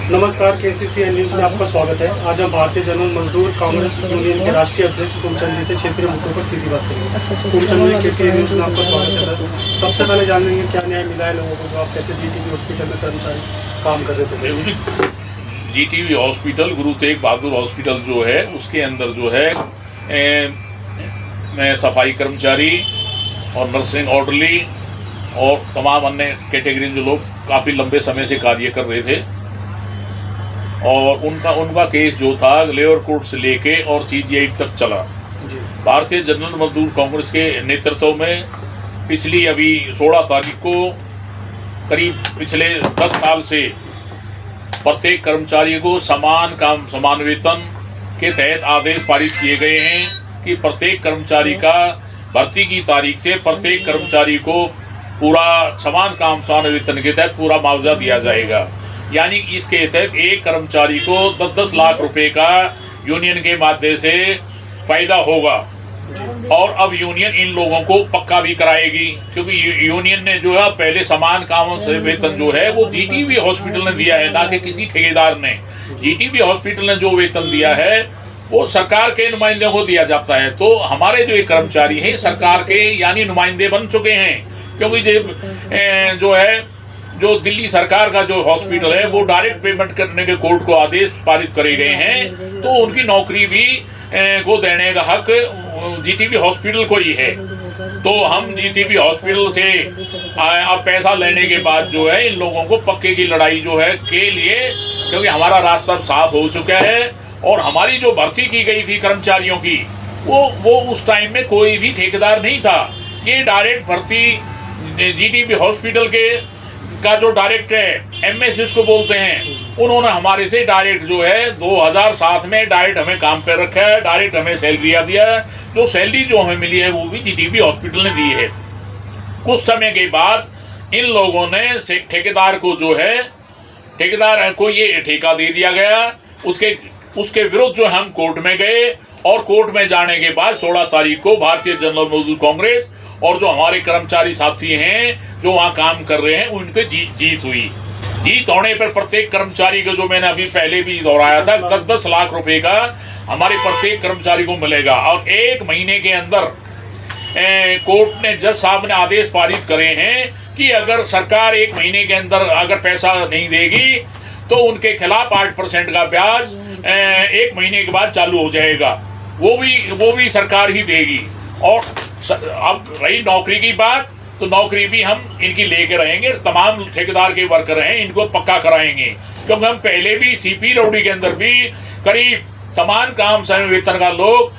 नमस्कार, केसीसीएन न्यूज में आपका स्वागत है। आज हम भारतीय जनरल मजदूर कांग्रेस यूनियन के राष्ट्रीय अध्यक्ष पूर्णचंद जी से क्षेत्रीय मुद्दों पर सीधी बात करेंगे। पूर्णचंद जी, केसीसीएन न्यूज में आपका स्वागत है सर। सबसे पहले जान लेंगे क्या न्याय मिला है लोगों को, जो आप कहते हैं जीटीबी हॉस्पिटल में कर्मचारी काम कर रहे थे। GTB hospital, Guru Tegh Bahadur hospital जो है उसके अंदर जो है मैं सफाई कर्मचारी और नर्सिंग ऑर्डरली और तमाम अन्य कैटेगरी जो लोग काफ़ी लंबे समय से कार्य कर रहे थे, और उनका केस जो था लेबर कोर्ट से लेके और सीजीआई तक चला। भारतीय जनरल मजदूर कांग्रेस के नेतृत्व में पिछली अभी 16 तारीख को करीब पिछले 10 साल से प्रत्येक कर्मचारी को समान काम समान वेतन के तहत आदेश पारित किए गए हैं कि प्रत्येक कर्मचारी का भर्ती की तारीख से प्रत्येक कर्मचारी को पूरा समान काम समान वेतन के तहत पूरा मुआवजा दिया जाएगा। यानी इसके तहत एक कर्मचारी को 10-10 लाख रुपए का यूनियन के माध्यम से फायदा होगा। और अब यूनियन इन लोगों को पक्का भी कराएगी, क्योंकि यूनियन ने जो है पहले समान काम से वेतन जो है वो जीटीबी हॉस्पिटल ने दिया है, ना कि किसी ठेकेदार ने। जीटीबी हॉस्पिटल ने जो वेतन दिया है वो सरकार के नुमाइंदों को दिया जाता है। तो हमारे जो ये कर्मचारी हैं सरकार के यानी नुमाइंदे बन चुके हैं, क्योंकि जो है जो दिल्ली सरकार का जो हॉस्पिटल है वो डायरेक्ट पेमेंट करने के कोर्ट को आदेश पारित करे गए हैं, तो उनकी नौकरी भी को देने का हक जीटीबी हॉस्पिटल को ही है। तो हम जीटीबी हॉस्पिटल से अब पैसा लेने के बाद जो है इन लोगों को पक्के की लड़ाई जो है के लिए, क्योंकि हमारा रास्ता साफ हो चुका है और हमारी जो भर्ती की गई थी कर्मचारियों की वो उस टाइम में कोई भी ठेकेदार नहीं था। ये डायरेक्ट भर्ती जीटीबी हॉस्पिटल का जो डायरेक्ट है एमएस जिसको बोलते हैं, उन्होंने हमारे से डायरेक्ट जो है 2007 में डायरेक्ट हमें काम पे रखा है, डायरेक्ट हमें सैलरी दिया है। जो सैलरी जो हमें मिली है वो भी जीटीबी हॉस्पिटल ने दी है। कुछ समय के बाद इन लोगों ने ठेकेदार को जो है ठेकेदार को ये ठेका दे दिया गया। उसके विरुद्ध जो हम कोर्ट में गए और कोर्ट में जाने के बाद 16 तारीख को भारतीय जनरल मजदूर कांग्रेस और जो हमारे कर्मचारी साथी हैं जो वहाँ काम कर रहे हैं उनके जीत हुई। जीत होने पर प्रत्येक कर्मचारी को, जो मैंने अभी पहले भी दोहराया था, 10-10 लाख रुपए का हमारे प्रत्येक कर्मचारी को मिलेगा। और 1 महीने के अंदर कोर्ट ने, जज साहब ने आदेश पारित करे हैं कि अगर सरकार 1 महीने के अंदर अगर पैसा नहीं देगी तो उनके खिलाफ 8% का ब्याज 1 महीने के बाद चालू हो जाएगा। वो भी सरकार ही देगी। और अब रही नौकरी की बात, तो नौकरी भी हम इनकी लेके रहेंगे। तमाम ठेकेदार के वर्कर हैं इनको पक्का कराएंगे, क्योंकि हम पहले भी सीपी रौड़ी के अंदर भी करीब समान काम समान वेतन का लोग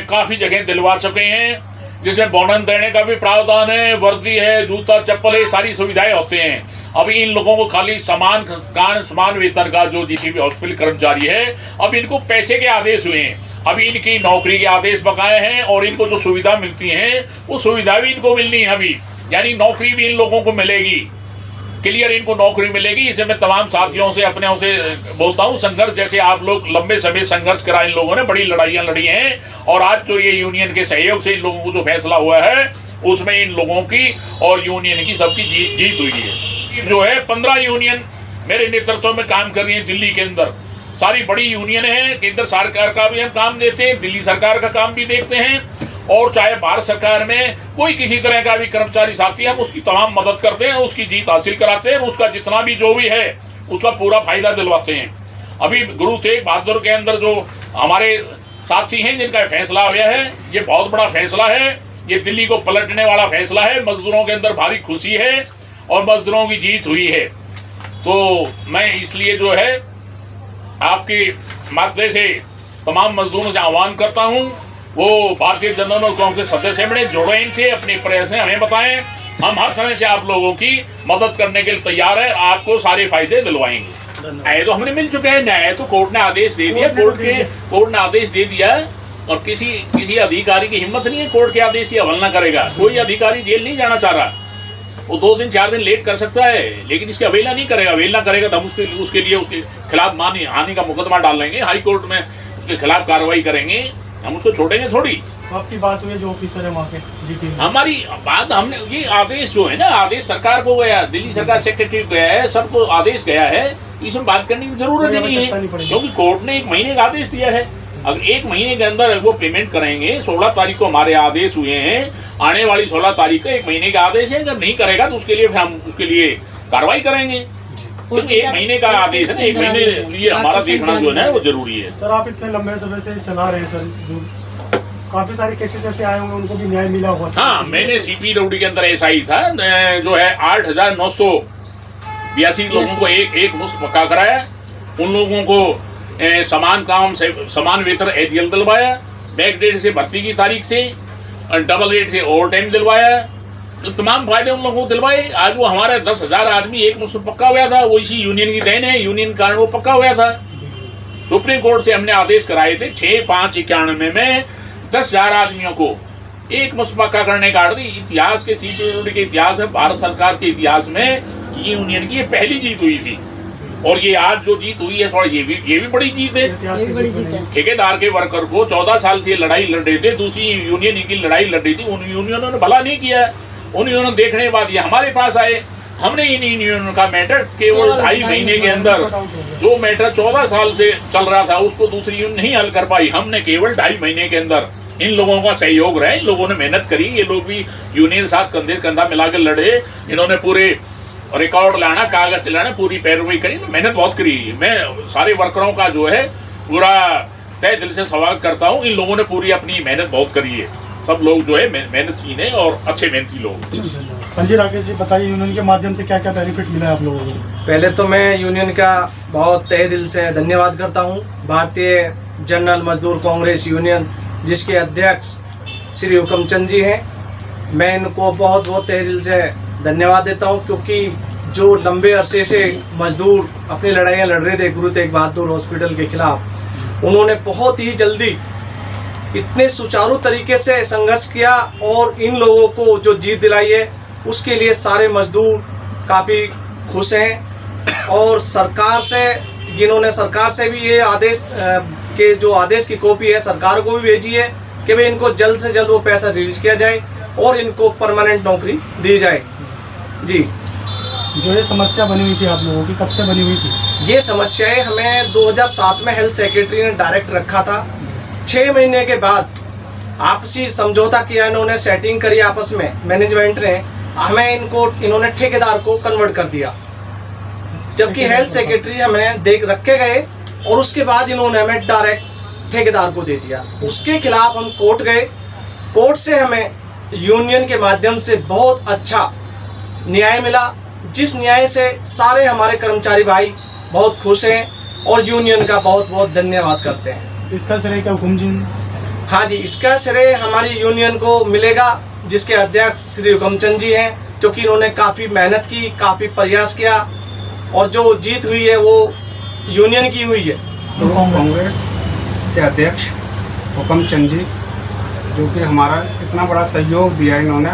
काफ़ी जगह दिलवा चुके हैं, जिसमें बोनस देने का भी प्रावधान है, वर्दी है, जूता चप्पल, ये सारी सुविधाएं होते हैं। अभी इन लोगों को खाली समान वेतन का जो जीटीबी हॉस्पिटल कर्मचारी है, अब इनको पैसे के आदेश हुए हैं। अभी इनकी नौकरी के आदेश बकाए हैं और इनको जो सुविधा मिलती हैं वो सुविधा भी इनको मिलनी है अभी, यानी नौकरी भी इन लोगों को मिलेगी, क्लियर इनको नौकरी मिलेगी। इसे मैं तमाम साथियों से अपने से बोलता हूँ, संघर्ष जैसे आप लोग लंबे समय संघर्ष करा, इन लोगों ने बड़ी लड़ाइयाँ लड़ी हैं, और आज जो ये यूनियन के सहयोग से इन लोगों को जो फैसला हुआ है उसमें इन लोगों की और यूनियन की सबकी जीत हुई है। जो है 15 यूनियन मेरे नेतृत्व में काम कर रही है दिल्ली के अंदर। सारी बड़ी यूनियन है, केंद्र सरकार का भी हम काम देते हैं, दिल्ली सरकार का काम भी देखते हैं, और चाहे भारत सरकार में कोई किसी तरह का भी कर्मचारी साथी हम उसकी तमाम मदद करते हैं, उसकी जीत हासिल कराते हैं, उसका जितना भी जो भी है उसका पूरा फायदा दिलवाते हैं। अभी गुरु तेग बहादुर के अंदर जो हमारे साथी हैं जिनका फैसला हुआ है, ये बहुत बड़ा फैसला है, ये दिल्ली को पलटने वाला फैसला है। मजदूरों के अंदर भारी खुशी है और मजदूरों की जीत हुई है। तो मैं इसलिए जो है आपके माध्यम से तमाम मजदूरों से आह्वान करता हूं, वो भारतीय जनरल कांग्रेस सदस्य बने, जोड़े इनसे, अपने प्रयास हमें बताएं। हम हर तरह से आप लोगों की मदद करने के लिए तैयार है, आपको सारे फायदे दिलवाएंगे। न्याय तो हमने मिल चुके हैं, न्याय तो कोर्ट ने आदेश दे दिया, कोर्ट ने आदेश दे दिया, और किसी अधिकारी की हिम्मत नहीं है कोर्ट के आदेश की अवहेलना करेगा। कोई अधिकारी जेल नहीं जाना चाह रहा, वो 2 दिन 4 दिन लेट कर सकता है, लेकिन इसकी अवहेलना नहीं करेगा। अवहेलना करेगा तो हम उसके लिए उसके खिलाफ मानहानि का मुकदमा डाल लेंगे, हाई कोर्ट में उसके खिलाफ कार्रवाई करेंगे, हम उसको छोड़ेंगे थोड़ी। आपकी बात हुई है जो ऑफिसर है वहाँ पे जीटी में? हमारी बात, हमने ये आदेश जो है ना, आदेश सरकार को गया, दिल्ली सरकार सेक्रेटरी को गया है, सबको आदेश गया है, इसमें बात करने की जरूरत ही नहीं है, क्योंकि कोर्ट ने 1 महीने का आदेश दिया है। अगर 1 महीने के अंदर वो पेमेंट करेंगे, 16 तारीख को हमारे आदेश हुए हैं, आने वाली 16 तारीख को 1 महीने का आदेश है, अगर नहीं करेगा तो उसके लिए हम उसके लिए कार्रवाई करेंगे, क्योंकि 1 महीने का आदेश है, 1 महीने लिए हमारा देखना जो है वो जरूरी है। सर आप इतने लंबे समय से चला रहे हैं सर, जो काफी सारे केसेस ऐसे आए होंगे उनको भी न्याय मिला होगा? हाँ, मैंने सीपी रोडी के अंदर ऐसा ही था, जो है 8,982 लोगों को एक मुश्त पक्का कराया, उन लोगों को समान काम से समान वेतन एजीएल दिलवाया, बैक डेट से भर्ती की तारीख से, डबल रेट से ओवर टाइम दिलवाया, तो तमाम फायदे उन लोगों को दिलवाए। आज वो हमारे 10,000 आदमी एक मुश्त पक्का हुआ था, वो इसी यूनियन की देन है, यूनियन कारण वो पक्का हुआ था। सुप्रीम कोर्ट से हमने आदेश कराए थे 6/5/91 में 10,000 आदमियों को एक मुश्त पक्का करने का। इतिहास के सीपी रोडी के इतिहास में, भारत सरकार के इतिहास में ये यूनियन की पहली जीत हुई थी, और ये आज जो जीत हुई है थोड़ा ये भी बड़ी जीत है। ठेकेदार के वर्कर को 14 साल से लड़ाई लड़ रहे थे, दूसरी यूनियन की लड़ाई लड़ रही थी, उन यूनियनों ने भला नहीं किया। उन यूनियनों देखने के बाद ये हमारे पास आए, हमने इन यूनियनों का मैटर केवल 2.5 महीने के अंदर, जो मैटर 14 साल से चल रहा था उसको दूसरी यूनियन नहीं हल कर पाई, हमने केवल 2.5 महीने के अंदर, इन लोगों का सहयोग रहा, इन लोगों ने मेहनत करी, ये लोग भी यूनियन साथ कंधे कंधा मिलाकर लड़े, इन्होंने पूरे रिकॉर्ड लाना, कागज चलाना, पूरी पैरवी करी, मेहनत बहुत करी। मैं सारे वर्करों का जो है पूरा तहे दिल से स्वागत करता हूँ, इन लोगों ने पूरी अपनी मेहनत बहुत करी है, सब लोग जो है मेहनती है और अच्छे मेहनती लोग। संजय राकेश जी बताइए, यूनियन के माध्यम से क्या क्या बेनिफिट मिला है आप लोगों को? पहले तो मैं यूनियन का बहुत तहे दिल से धन्यवाद करता हूँ। भारतीय जनरल मजदूर कांग्रेस यूनियन जिसके अध्यक्ष श्री हुकमचंद जी हैं, मैं इनको बहुत बहुत तहे दिल से धन्यवाद देता हूँ, क्योंकि जो लंबे अरसे से मजदूर अपनी लड़ाइयाँ लड़ रहे थे गुरु तेग बहादुर हॉस्पिटल के खिलाफ, उन्होंने बहुत ही जल्दी इतने सुचारू तरीके से संघर्ष किया और इन लोगों को जो जीत दिलाई है उसके लिए सारे मजदूर काफ़ी खुश हैं। और सरकार से, जिन्होंने सरकार से भी ये आदेश के जो आदेश की कॉपी है सरकार को भी भेजी है कि भाई इनको जल्द से जल्द वो पैसा रिलीज किया जाए और इनको परमानेंट नौकरी दी जाए। जी, जो ये समस्या बनी हुई थी आप लोगों की, कब से बनी हुई थी? ये समस्याएं हमें 2007 में हेल्थ सेक्रेटरी ने डायरेक्ट रखा था। 6 महीने के बाद आपसी समझौता किया, इन्होंने सेटिंग करी आपस में, मैनेजमेंट ने हमें इन्होंने ठेकेदार को कन्वर्ट कर दिया, जबकि हेल्थ सेक्रेटरी हमें देख रखे गए और उसके बाद इन्होंने हमें डायरेक्ट ठेकेदार को दे दिया। उसके खिलाफ हम कोर्ट गए, कोर्ट से हमें यूनियन के माध्यम से बहुत अच्छा न्याय मिला, जिस न्याय से सारे हमारे कर्मचारी भाई बहुत खुश हैं और यूनियन का बहुत बहुत धन्यवाद करते हैं। इसका श्रेय क्या हुकुम जी? हाँ जी, इसका श्रेय हमारी यूनियन को मिलेगा, जिसके अध्यक्ष श्री हुकमचंद जी हैं, क्योंकि इन्होंने काफ़ी मेहनत की, काफ़ी प्रयास किया और जो जीत हुई है वो यूनियन की हुई है। तो कांग्रेस के अध्यक्ष हुकमचंद जी, जो कि हमारा इतना बड़ा सहयोग दिया इन्होंने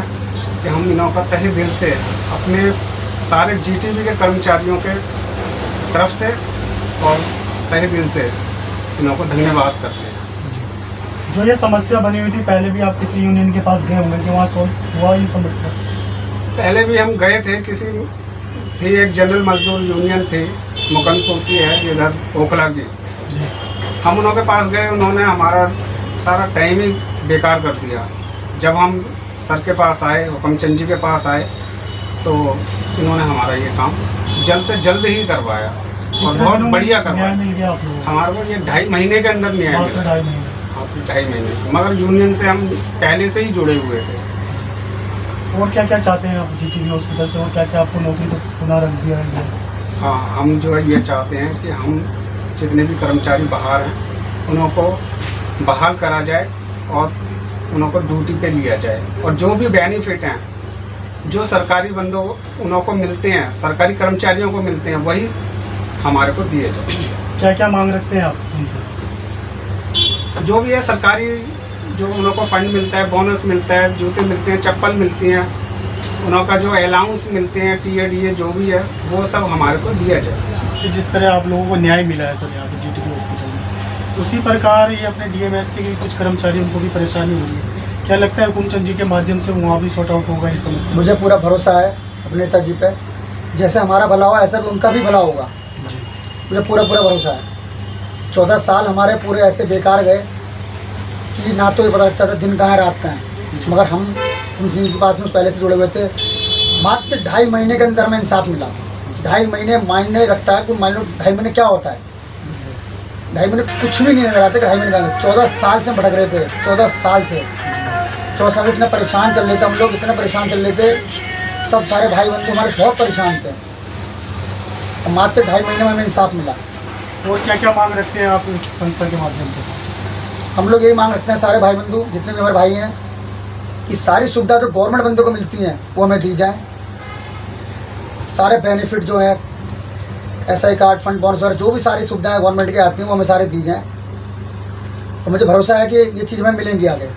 कि हम इन्हों का तहे दिल से अपने सारे जीटीबी के कर्मचारियों के तरफ से और तहे दिल से इन्हों को धन्यवाद करते हैं। जो ये समस्या बनी हुई थी, पहले भी आप किसी यूनियन के पास गए होंगे कि वहाँ सोल्व हुआ ये समस्या? पहले भी हम गए थे, किसी थी एक जनरल मजदूर यूनियन थी, मुकंदपुर की है, इधर ओखला की, हम उन्हों के पास गए, उन्होंने हमारा सारा टाइम ही बेकार कर दिया। जब हम सर के पास आए, हुकमचंद जी के पास आए, तो इन्होंने हमारा ये काम जल्द से जल्द ही करवाया और बहुत बढ़िया करवाया। हमारे को ये 2.5 महीने के अंदर न्याय मिला। 2.5 महीने, मगर यूनियन से हम पहले से ही जुड़े हुए थे। और क्या क्या चाहते हैं आप जीटीबी हॉस्पिटल से, और क्या क्या आपको नौकरी तो पुनः रख दिया है? हाँ, हम जो है ये चाहते हैं कि हम जितने भी कर्मचारी बाहर हैं उन्हों को बहाल करा जाए और उन्हों को ड्यूटी पे लिया जाए, और जो भी बेनिफिट हैं जो सरकारी बंदों उन्हों को मिलते हैं, सरकारी कर्मचारियों को मिलते हैं, वही हमारे को दिए जाए। क्या क्या मांग रखते हैं आप उनसे? जो भी है सरकारी, जो उन्हों को फंड मिलता है, बोनस मिलता है, जूते मिलते हैं, चप्पल मिलती हैं, उन्हों का जो अलाउंस मिलते हैं, टीएडीए जो भी है, वो सब हमारे को दिया जाए। कि जिस तरह आप लोगों को न्याय मिला है सर यहाँ पे जीटीबी हॉस्पिटल में, उसी प्रकार ये अपने डीएमएस के कुछ कर्मचारियों को भी परेशानी हो रही है, क्या लगता है हुकुमचंद जी के माध्यम से वहाँ भी सॉर्ट आउट होगा इस समस्या? मुझे पूरा भरोसा है अपने नेताजी पे, जैसे हमारा भला हुआ ऐसा भी उनका भी भला होगा, मुझे पूरा भरोसा है। 14 साल हमारे पूरे ऐसे बेकार गए कि ना तो ये पता लगता था दिन कहाँ है रात कहाँ है, मगर हम जिनके पास में पहले से जुड़े हुए थे, मात्र 2.5 महीने के अंदर हमें इंसाफ मिला। 2.5 महीने मायने रखता है, कोई मान लो 2.5 महीने क्या होता है, 2.5 महीने कुछ भी नहीं नजर आते। 2.5 महीने का 14 साल से भटक रहे थे, 14 साल से इतने परेशान चल रहे थे हम लोग, इतने परेशान चल रहे थे, सब सारे भाई बंधु हमारे बहुत परेशान थे। और मात्र 2.5 महीने में हमें इंसाफ मिला। और क्या क्या मांग रखते हैं आप संस्था के माध्यम से? हम लोग यही मांग रखते हैं सारे भाई बंधु जितने भी हमारे भाई हैं कि सारी सुविधा जो गवर्नमेंट बंदों को मिलती हैं वो हमें दी जाए। सारे बेनिफिट जो है SI कार्ड, फंड, बोनस वगैरह जो भी सारी सुविधाएं गवर्नमेंट की आती हैं वो हमें सारे दी जाएँ। और मुझे भरोसा है कि ये चीज़ हमें मिलेंगी आगे।